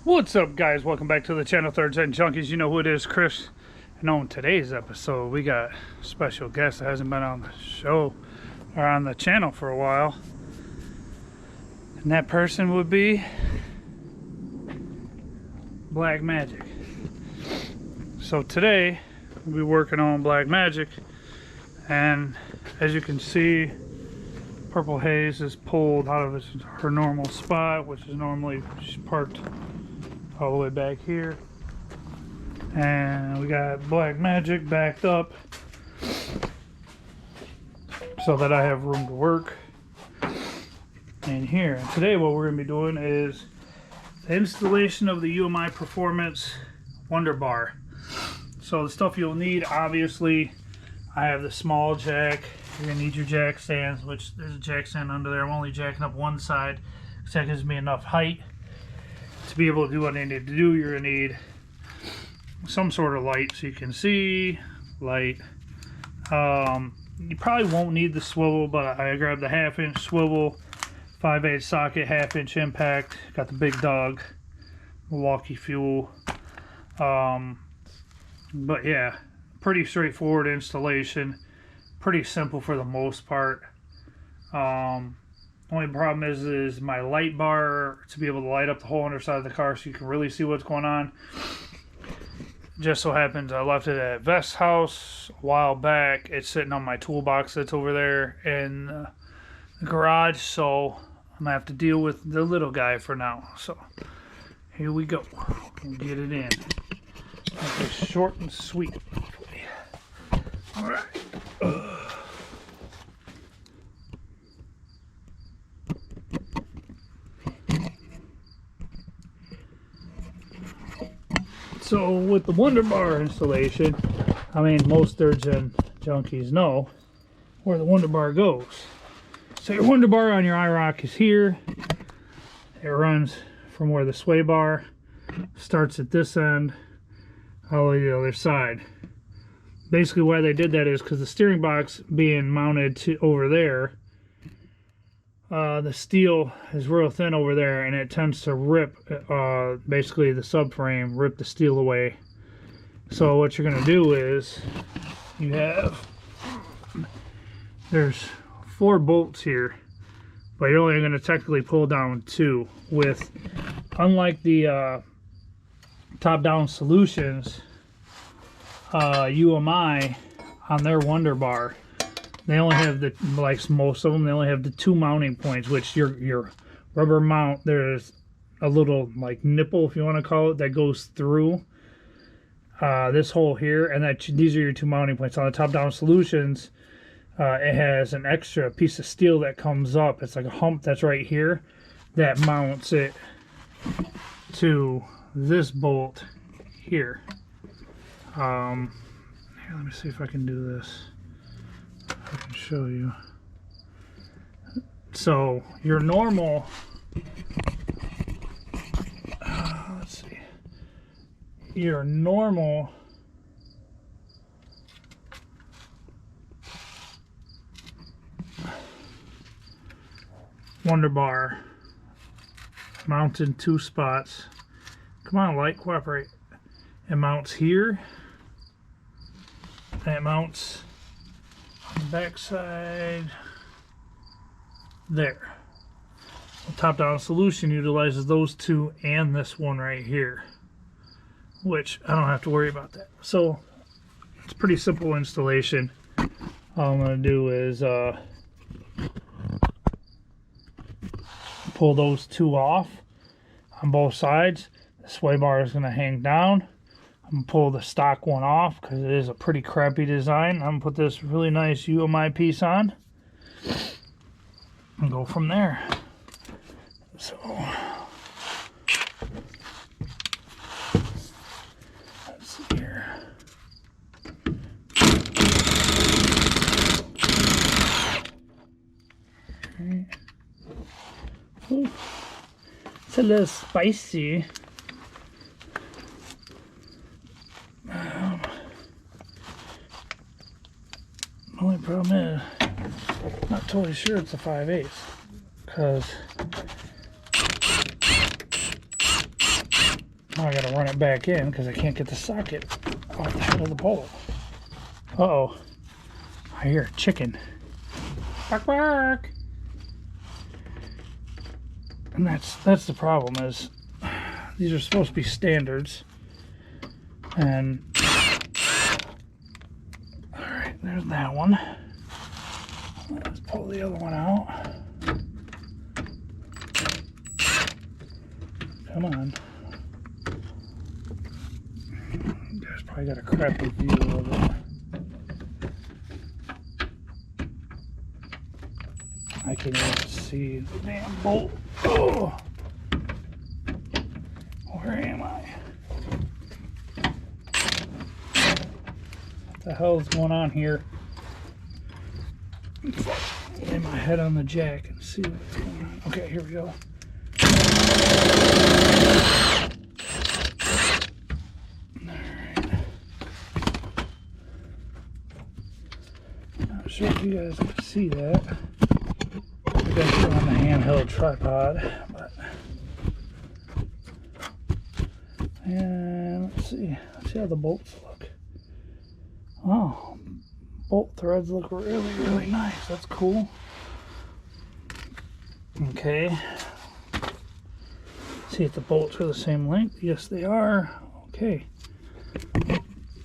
What's up, guys? Welcome back to the channel, Third Gen Junkies. You know who it is, Chris. And on today's episode, we got a special guest that hasn't been on the show or on the channel for a while. And that person would be Blackmagik. So today, we'll be working on Blackmagik. And as you can see, Purple Haze is pulled out of her normal spot, which is normally she's parked all the way back here, and we got Blackmagik backed up so that I have room to work in here. And today what we're going to be doing is the installation of the UMI Performance Wonderbar. So the stuff you'll need, obviously, I have the small jack. You're going to need your jack stands, which there's a jack stand under there. I'm only jacking up one side because that gives me enough height to be able to do what I need to do. You're going to need some sort of light so you can see, light. You probably won't need the swivel, but I grabbed the 1/2-inch swivel, 5/8 socket, 1/2-inch impact. Got the big dog, Milwaukee fuel. But yeah, pretty straightforward installation. Pretty simple for the most part. Only problem is my light bar to be able to light up the whole underside of the car so you can really see what's going on. Just so happens I left it at Vest's house a while back. It's sitting on my toolbox that's over there in the garage, so I'm gonna have to deal with the little guy for now. So here we go. We'll get it in. Make it short and sweet. All right. So with the Wonderbar installation, I mean, most Third Gen Junkies know where the Wonderbar goes. So your Wonderbar on your IROC is here. It runs from where the sway bar starts at this end all the way to the other side. Basically why they did that is because the steering box being mounted to over there, the steel is real thin over there, and it tends to rip, basically the subframe, rip the steel away. So what you're going to do is, there's 4 bolts here, but you're only going to technically pull down 2 with, unlike the top-down solutions, UMI on their Wonderbar, they only have the, like most of them, they only have the 2 mounting points, which your rubber mount, there's a little like nipple, if you want to call it, that goes through this hole here, and these are your 2 mounting points. On the top-down solutions, it has an extra piece of steel that comes up. It's like a hump that's right here that mounts it to this bolt here. Here, let me see if I can do this. I can show you. So your normal, let's see, your normal Wonderbar mounts in 2 spots. Come on, light, cooperate. It mounts here, and it mounts on the back side there. The top-down solution utilizes those 2 and this one right here, which I don't have to worry about that. So it's a pretty simple installation. All I'm going to do is pull those 2 off on both sides. The sway bar is going to hang down. I'm going to pull the stock one off because it is a pretty crappy design. I'm going to put this really nice UMI piece on and go from there. So let's see here. Ooh, it's a little spicy. Only problem is, I'm not totally sure it's a 5/8 because now I gotta run it back in because I can't get the socket off the head of the bolt. Uh-oh. I hear a chicken. Bark, bark. And that's the problem is these are supposed to be standards. And alright, there's that one. Let's pull the other one out. Come on. You guys probably got a crappy view of it. I can't even see the damn bolt. Oh! Where am I? What the hell is going on here? Lay my head on the jack and see what's going on. Okay, here we go. Alright. Not sure if you guys can see that. I got it on the handheld tripod, but and let's see how the bolts look. Oh, bolt threads look really nice. That's cool. Okay. See if the bolts are the same length. Yes, they are. Okay.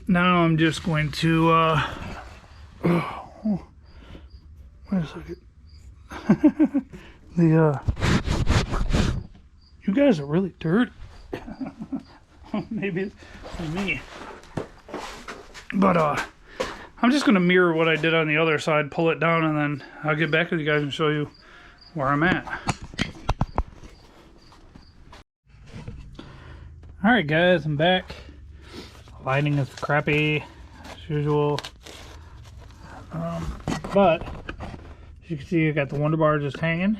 Now I'm just going to wait a second. You guys are really dirty. Maybe it's for me. But I'm just gonna mirror what I did on the other side, pull it down, and then I'll get back with you guys and show you where I'm at. Alright guys, I'm back. Lighting is crappy as usual. But as you can see, I got the wonderbar just hanging.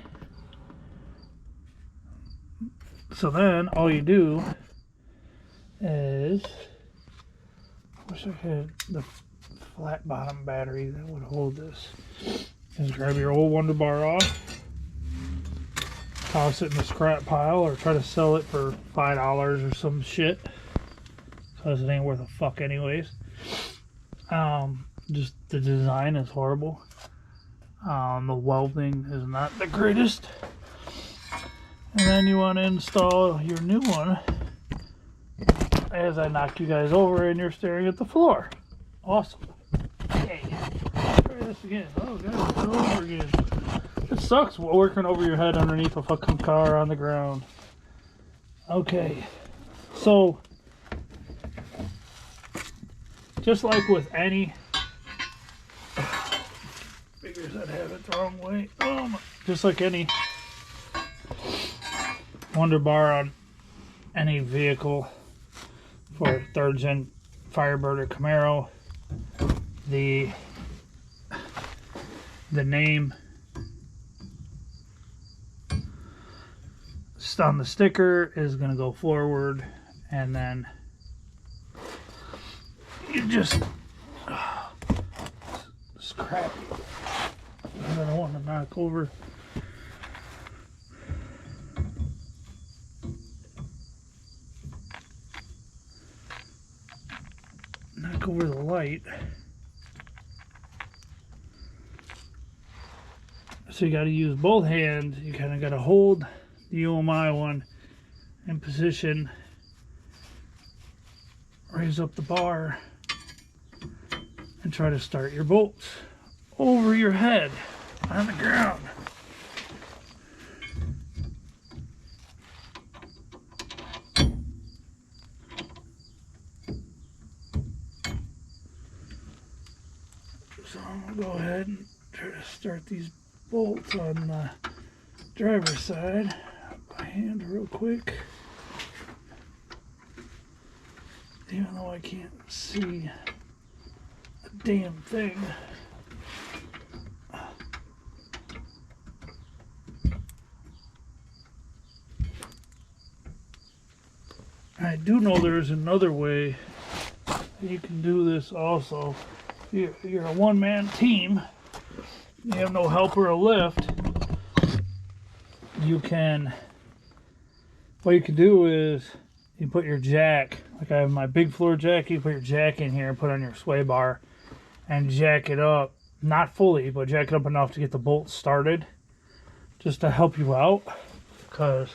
So then all you do is, I wish I had the flat bottom battery that would hold this. Just grab your old wonderbar off, toss it in the scrap pile, or try to sell it for $5 or some shit, because it ain't worth a fuck anyways. Just the design is horrible. The welding is not the greatest. And then you want to install your new one as I knock you guys over and you're staring at the floor. Awesome. Hey, try this again. Oh god, it's over again. It sucks working over your head underneath a fucking car on the ground. Okay, so just like with any, figures I'd have it the wrong way. Just like any wonderbar on any vehicle for 3rd gen Firebird or Camaro, the name on the sticker is going to go forward, and then you just it's crappy. I don't want to knock over. Over the light. So you got to use both hands. You kind of got to hold the UMI one in position, raise up the bar, and try to start your bolts over your head on the ground. So I'm going to go ahead and try to start these bolts on the driver's side by hand real quick. Even though I can't see a damn thing. I do know there's another way you can do this also. You're a one-man team, you have no helper or lift, you can, what you can do is you put your jack, like I have my big floor jack, you put your jack in here and put on your sway bar and jack it up, not fully, but jack it up enough to get the bolt started, just to help you out, because,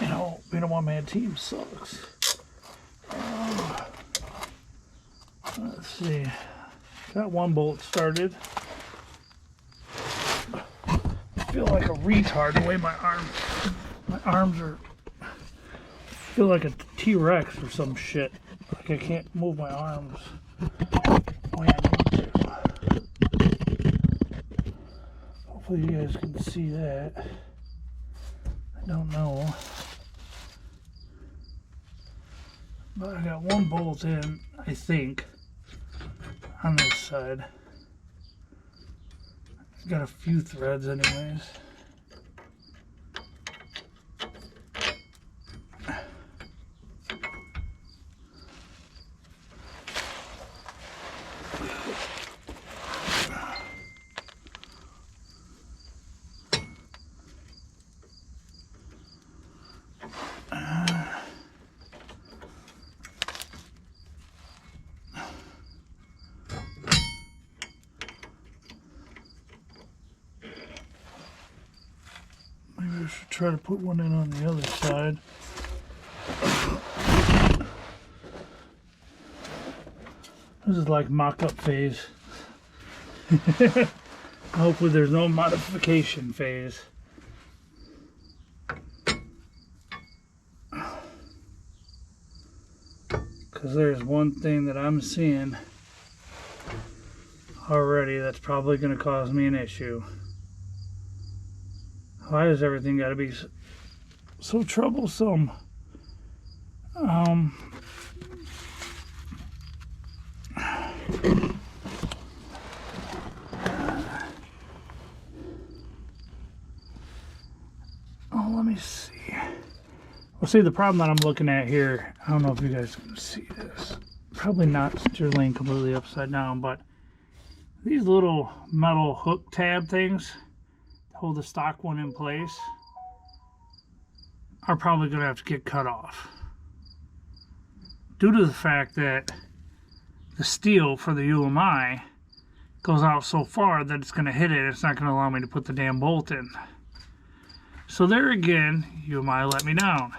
you know, being a one-man team sucks. Let's see, got one bolt started. I feel like a retard the way my arms are, feel like a T-Rex or some shit. Like I can't move my arms the way I need to. Hopefully you guys can see that. I don't know. But I got one bolt in, I think, on this side. It's got a few threads anyways. I should try to put one in on the other side. This is like mock-up phase. Hopefully there's no modification phase. Because there's one thing that I'm seeing already that's probably going to cause me an issue. Why does everything got to be so troublesome? Oh, let me see. Well, see, the problem that I'm looking at here, I don't know if you guys can see this. Probably not since you're laying completely upside down, but these little metal hook tab things hold the stock one in place are probably going to have to get cut off due to the fact that the steel for the UMI goes out so far that it's going to hit it. It's not going to allow me to put the damn bolt in. So there again, UMI let me down,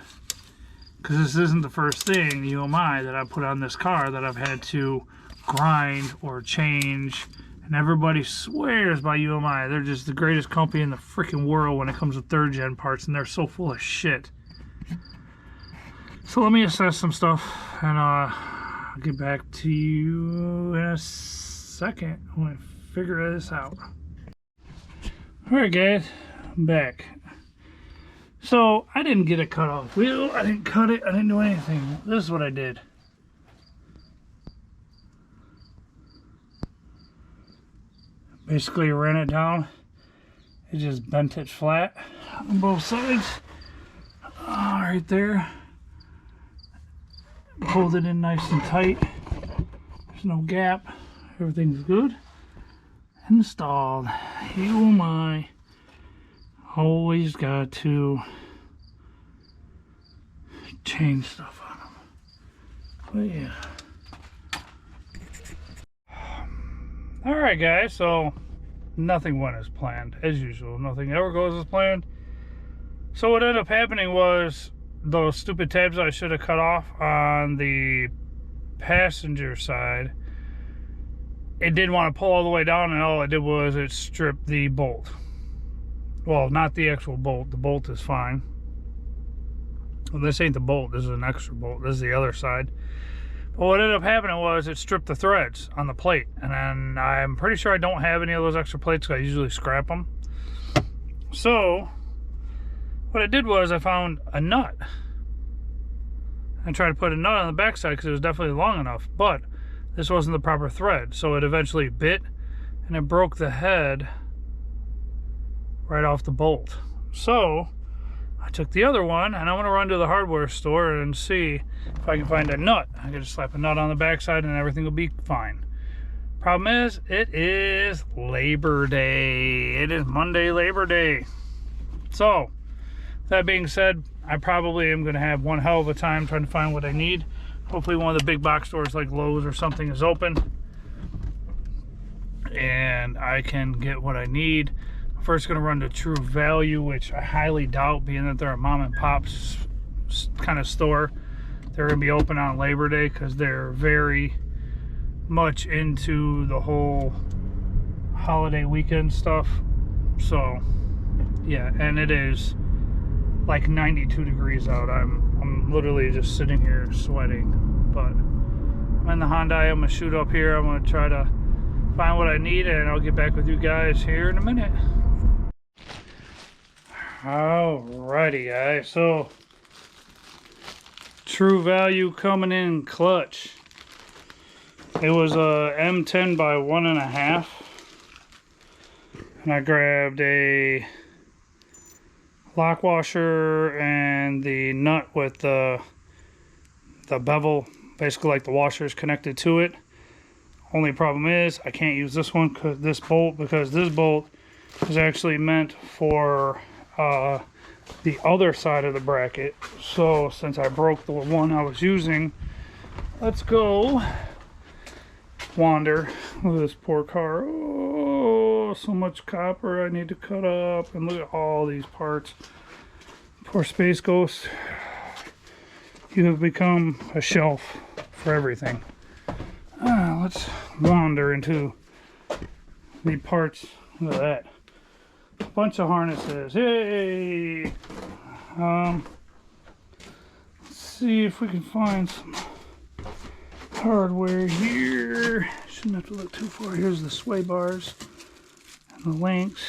because this isn't the first thing, UMI, that I put on this car that I've had to grind or change. And everybody swears by UMI. They're just the greatest company in the freaking world when it comes to third-gen parts, and they're so full of shit. So let me assess some stuff, and I'll get back to you in a second when I figure this out. Alright guys, I'm back. So I didn't get a cut off wheel, I didn't cut it, I didn't do anything. This is what I did. Basically ran it down. It just bent it flat on both sides. Right there. Pulled it in nice and tight. There's no gap. Everything's good. Installed. Oh my. Always got to change stuff on them. But yeah. Alright guys, so nothing went as planned, as usual. Nothing ever goes as planned. So what ended up happening was those stupid tabs I should have cut off on the passenger side, it didn't want to pull all the way down, and all it did was it stripped the bolt. Well, not the actual bolt. The bolt is fine. Well, this ain't the bolt. This is an extra bolt. This is the other side. But what ended up happening was it stripped the threads on the plate, and then I'm pretty sure I don't have any of those extra plates because I usually scrap them. So what I did was I found a nut and tried to put a nut on the back side because it was definitely long enough, but this wasn't the proper thread, so it eventually bit and it broke the head right off the bolt. So I took the other one and I'm gonna run to the hardware store and see if I can find a nut. I can just slap a nut on the backside and everything will be fine. Problem is, it is Labor Day. It is Monday, Labor Day. So, that being said, I probably am gonna have one hell of a time trying to find what I need. Hopefully one of the big box stores like Lowe's or something is open and I can get what I need. I'm first gonna run to True Value, which I highly doubt, being that they're a mom and pop kind of store. They're gonna be open on Labor Day because they're very much into the whole holiday weekend stuff. So yeah, and it is like 92 degrees out. I'm literally just sitting here sweating, but I'm in the Hyundai. I'm gonna shoot up here. I'm gonna try to find what I need and I'll get back with you guys here in a minute. Alrighty guys, so True Value coming in clutch. It was a M10 by 1.5, and I grabbed a lock washer and the nut with the bevel, basically like the washer is connected to it. Only problem is I can't use this one because this bolt is actually meant for the other side of the bracket. So since I broke the one I was using, let's go wander. Look at this poor car. Oh, so much copper I need to cut up, and look at all these parts. Poor Space Ghost, you have become a shelf for everything. Let's wander into the parts. Look at that. A bunch of harnesses. Hey! Let's see if we can find some hardware here. Shouldn't have to look too far. Here's the sway bars and the links.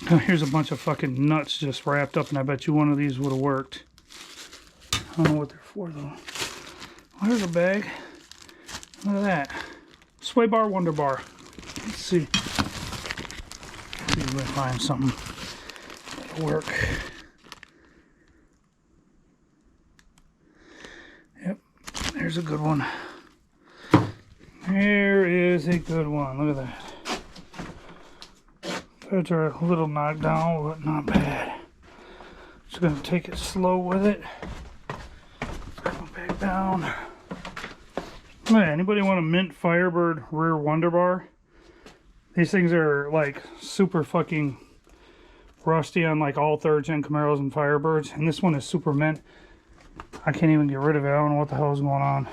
Oh, here's a bunch of fucking nuts just wrapped up, and I bet you one of these would have worked. I don't know what they're for though. Well, here's a bag. Look at that. Sway bar, wonder bar. Let's see. See if we can find something that'll work. Yep, there's a good one. There is a good one. Look at that. Threads are a little knocked down, but not bad. Just gonna take it slow with it. Let's go back down. Hey, anybody want a mint Firebird rear wonder bar? These things are like super fucking rusty on like all 3rd gen Camaros and Firebirds, and this one is super mint. I can't even get rid of it. I don't know what the hell is going on.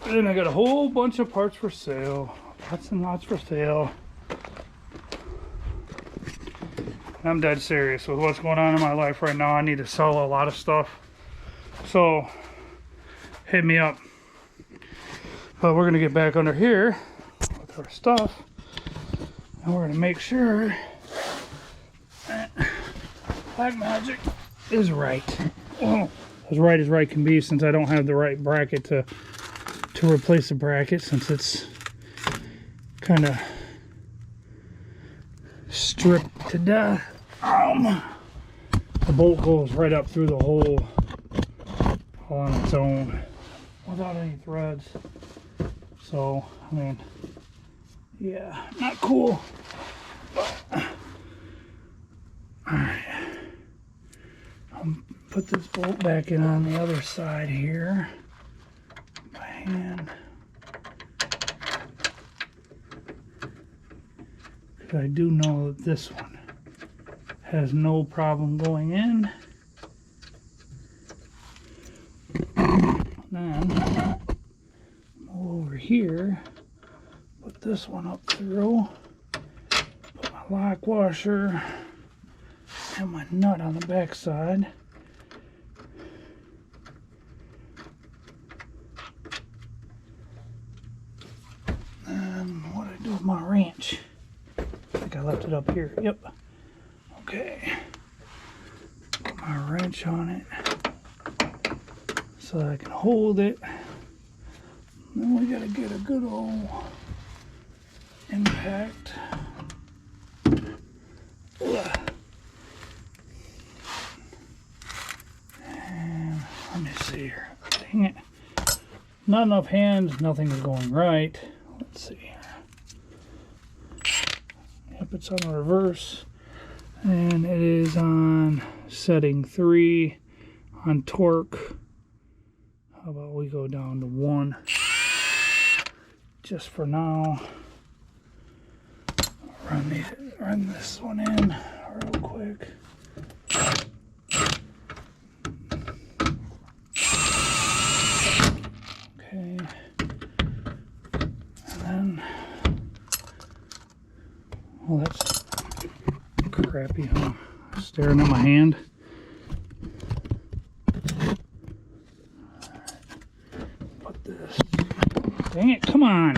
And then I got a whole bunch of parts for sale. Lots and lots for sale. I'm dead serious with what's going on in my life right now. I need to sell a lot of stuff. So hit me up. But we're gonna get back under here with our stuff, and we're gonna make sure that Blackmagik is right. Oh, as right can be, since I don't have the right bracket to replace the bracket, since it's kind of stripped to death. The bolt goes right up through the hole all on its own without any threads. So, I mean, yeah, not cool. Alright. I'll put this bolt back in on the other side here by hand. I do know that this one has no problem going in. Then over here, put this one up through, put my lock washer and my nut on the back side. And what do I do with my wrench? I think I left it up here. Yep. Okay. Put my wrench on it so that I can hold it. Then we gotta get a good old impact. Ugh. see here. Dang it. Not enough hands, nothing is going right. Let's see here. Yep, it's on reverse. And it is on setting 3 on torque. How about we go down to 1 just for now. Run this one in real quick. Okay. And then, well, that's crappy, huh? Staring at my hand. Put this. Dang it, come on.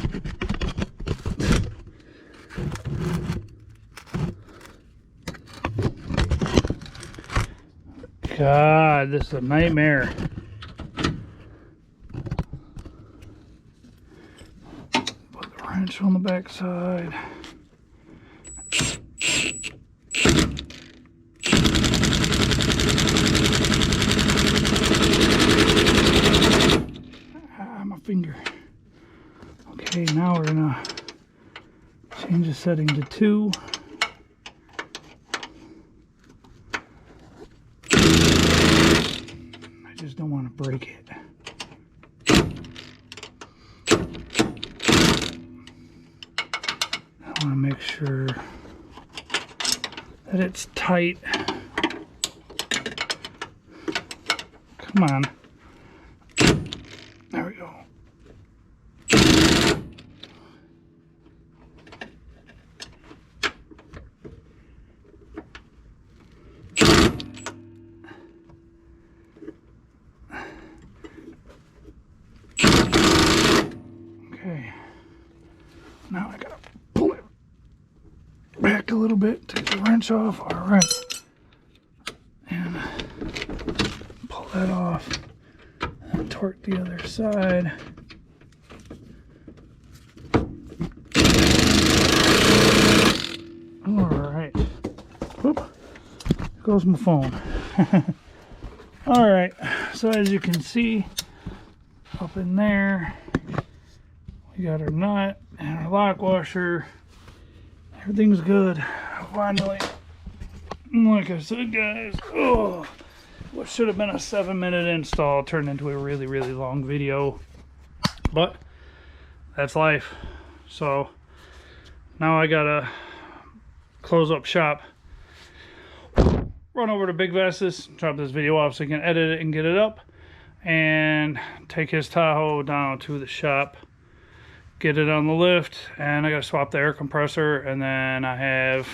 God, this is a nightmare. Put the wrench on the back side. My finger. Okay, now we're gonna change the setting to 2. I just don't want to break it. I want to make sure that it's tight. Come on. There we go. Okay. Now I gotta pull it back a little bit, take the wrench off. All right. And pull that off. And torque the other side. All right. Whoop. There goes my phone. All right. So as you can see, up in there, we got our nut and our lock washer. Everything's good. Finally, like I said, guys, oh, what should have been a 7-minute install turned into a really, really long video. But that's life. So now I gotta close up shop, run over to Big Vestas, drop this video off so he can edit it and get it up, and take his Tahoe down to the shop, get it on the lift, and I gotta swap the air compressor, and then I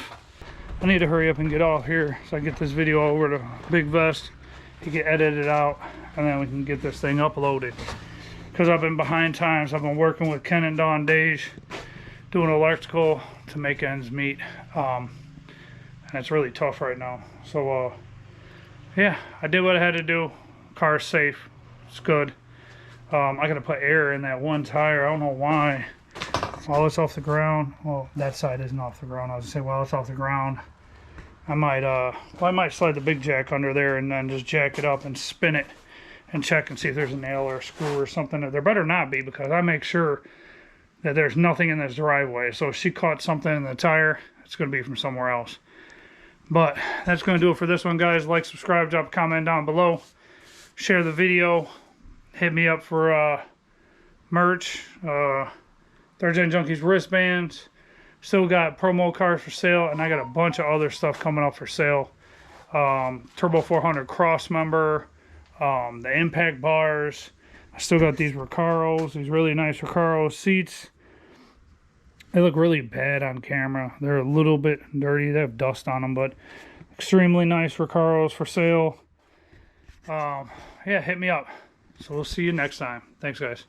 need to hurry up and get off here so I can get this video over to Big Vest. He can edit it out, and then we can get this thing uploaded. Because I've been behind times. I've been working with Ken and Dawn Dage, doing electrical to make ends meet. And it's really tough right now. So, yeah, I did what I had to do. Car's safe. It's good. I gotta put air in that one tire. I don't know why. While it's off the ground, well, that side isn't off the ground. I was gonna say while it's off the ground, I might slide the big jack under there and then just jack it up and spin it and check and see if there's a nail or a screw or something. There better not be, because I make sure that there's nothing in this driveway. So if she caught something in the tire, it's gonna be from somewhere else. But that's gonna do it for this one, guys. Like, subscribe, drop a comment down below, share the video. Hit me up for merch, Third Gen Junkies wristbands. Still got promo cards for sale, and I got a bunch of other stuff coming up for sale. Turbo 400 cross member, the impact bars. I still got these Recaros, these really nice Recaro seats. They look really bad on camera. They're a little bit dirty. They have dust on them, but extremely nice Recaros for sale. Yeah, hit me up. So we'll see you next time. Thanks, guys.